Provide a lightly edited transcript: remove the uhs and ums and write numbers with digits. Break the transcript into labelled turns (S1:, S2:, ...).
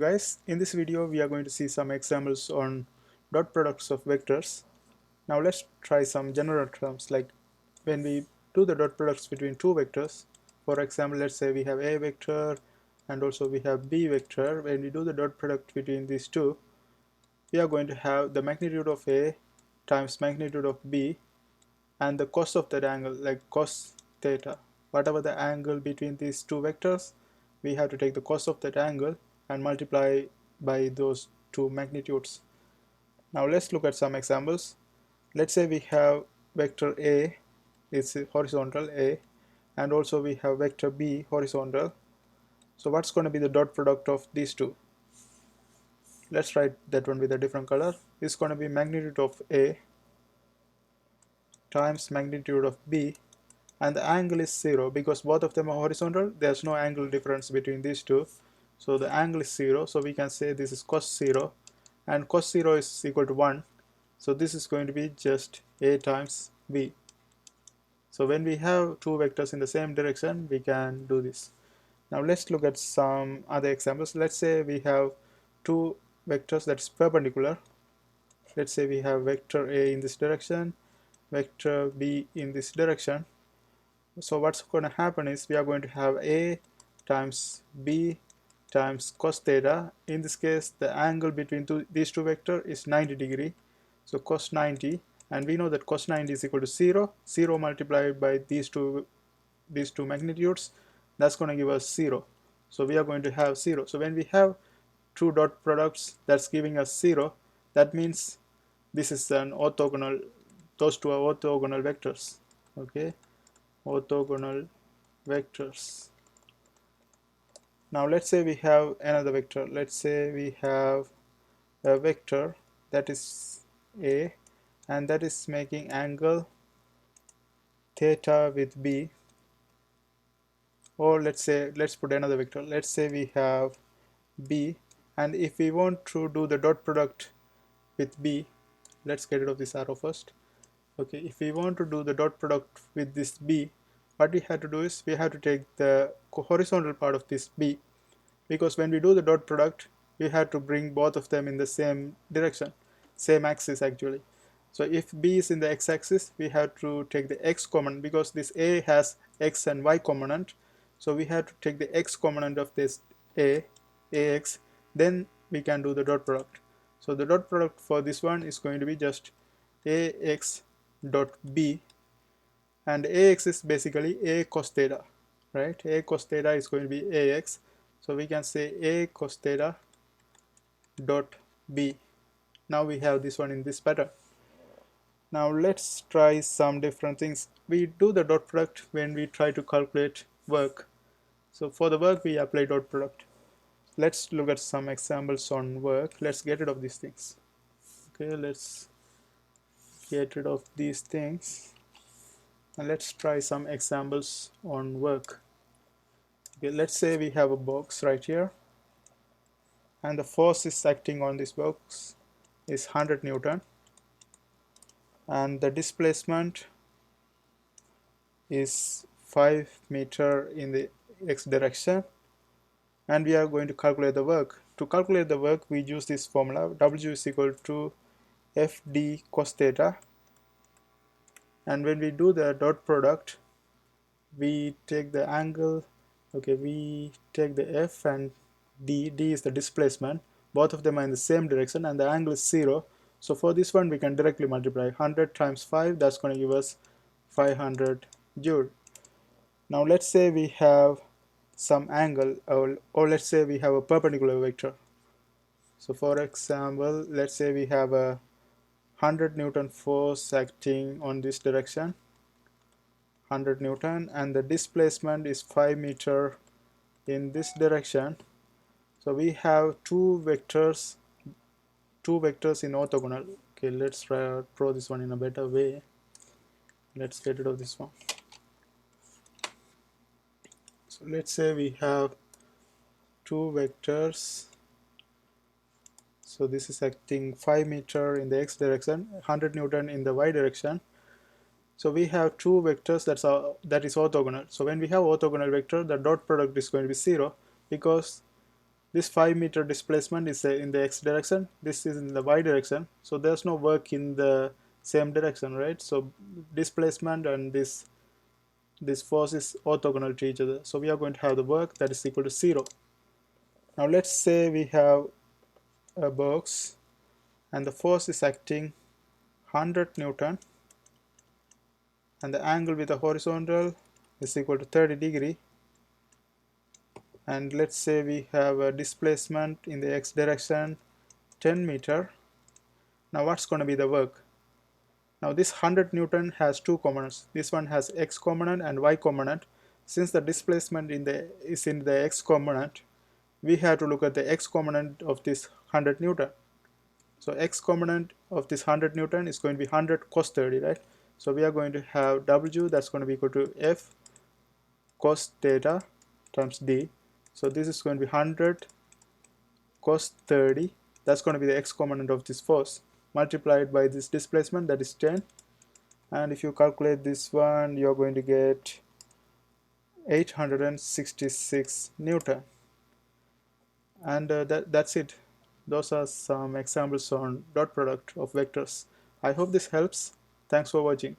S1: Guys, in this video we are going to see some examples on dot products of vectors. Now let's try some general terms, like when we do the dot products between two vectors. For example, let's say we have a vector and also we have b vector. When we do the dot product between these two, we are going to have the magnitude of a times magnitude of b and the cos of that angle, like cos theta. Whatever the angle between these two vectors, we have to take the cos of that angle and multiply by those two magnitudes. Now let's look at some examples. Let's say we have vector a is horizontal a, and also we have vector b horizontal. So what's going to be the dot product of these two? Let's write that one with a different color. It's going to be magnitude of a times magnitude of b, and the angle is 0 because both of them are horizontal. There's no angle difference between these two, so the angle is 0. So we can say this is cos 0, and cos 0 is equal to 1, so this is going to be just a times b. So when we have two vectors in the same direction, we can do this. Now let's look at some other examples. Let's say we have two vectors that's perpendicular. Let's say we have vector a in this direction, vector b in this direction. So what's going to happen is we are going to have a times b times cos theta. In this case, the angle between these two vectors is 90 degree. So cos 90, and we know that cos 90 is equal to 0. 0 multiplied by these two magnitudes, that's going to give us 0. So we are going to have 0. So when we have two dot products that's giving us 0, that means this is an orthogonal, those two are orthogonal vectors. Okay, orthogonal vectors. Now let's say we have another vector. Let's say we have a vector that is a, and that is making angle theta with b. Or let's put another vector. Let's say we have b, and if we want to do the dot product with b, let's get rid of this arrow first. Okay, if we want to do the dot product with this b, what we have to do is we have to take the horizontal part of this b, because when we do the dot product, we have to bring both of them in the same direction, same axis actually. So if b is in the x-axis, we have to take the x component, because this a has x and y component. So we have to take the x component of this ax, then we can do the dot product. So the dot product for this one is going to be just ax dot b, and ax is basically a cos theta, right? A cos theta is going to be ax, so we can say a cos theta dot b. Now we have this one in this pattern. Now let's try some different things. We do the dot product when we try to calculate work. So for the work we apply dot product. Let's look at some examples on work. Let's get rid of these things. Okay, let's get rid of these things, and let's try some examples on work. Okay, let's say we have a box right here, and the force is acting on this box is 100 Newton, and the displacement is 5 meter in the x direction, and we are going to calculate the work. To calculate the work, we use this formula: W is equal to FD cos theta, and when we do the dot product, we take the angle. Okay, we take the F and D is the displacement. Both of them are in the same direction, and the angle is 0. So for this one, we can directly multiply 100 times 5. That's going to give us 500 joule. Now let's say we have some angle, or let's say we have a perpendicular vector. So for example, let's say we have a 100 Newton force acting on this direction, 100 Newton, and the displacement is 5 meter in this direction. So we have two vectors in orthogonal. Okay, let's draw this one in a better way. Let's get rid of this one. So let's say we have two vectors. So this is acting 5 meter in the x direction, 100 Newton in the y direction. So we have two vectors that is orthogonal. So when we have orthogonal vector, the dot product is going to be 0, because This 5-meter displacement is in the x direction, this is in the y direction, so there's no work in the same direction, right? So displacement and this force is orthogonal to each other, so we are going to have the work that is equal to 0. Now let's say we have a box and the force is acting 100 Newton and the angle with the horizontal is equal to 30 degree, and let's say we have a displacement in the x direction 10 meter. Now what's going to be the work? Now this 100 Newton has two components. This one has x component and y component. Since the displacement is in the x component, we have to look at the x component of this 100 Newton. So x component of this 100 Newton is going to be 100 cos 30, right? So we are going to have W, that's going to be equal to F cos theta times D. So this is going to be 100 cos 30, that's going to be the x component of this force, multiplied by this displacement, that is 10. And if you calculate this one, you're going to get 866 Newton. And that's it. Those are some examples on dot product of vectors. I hope this helps. Thanks for watching.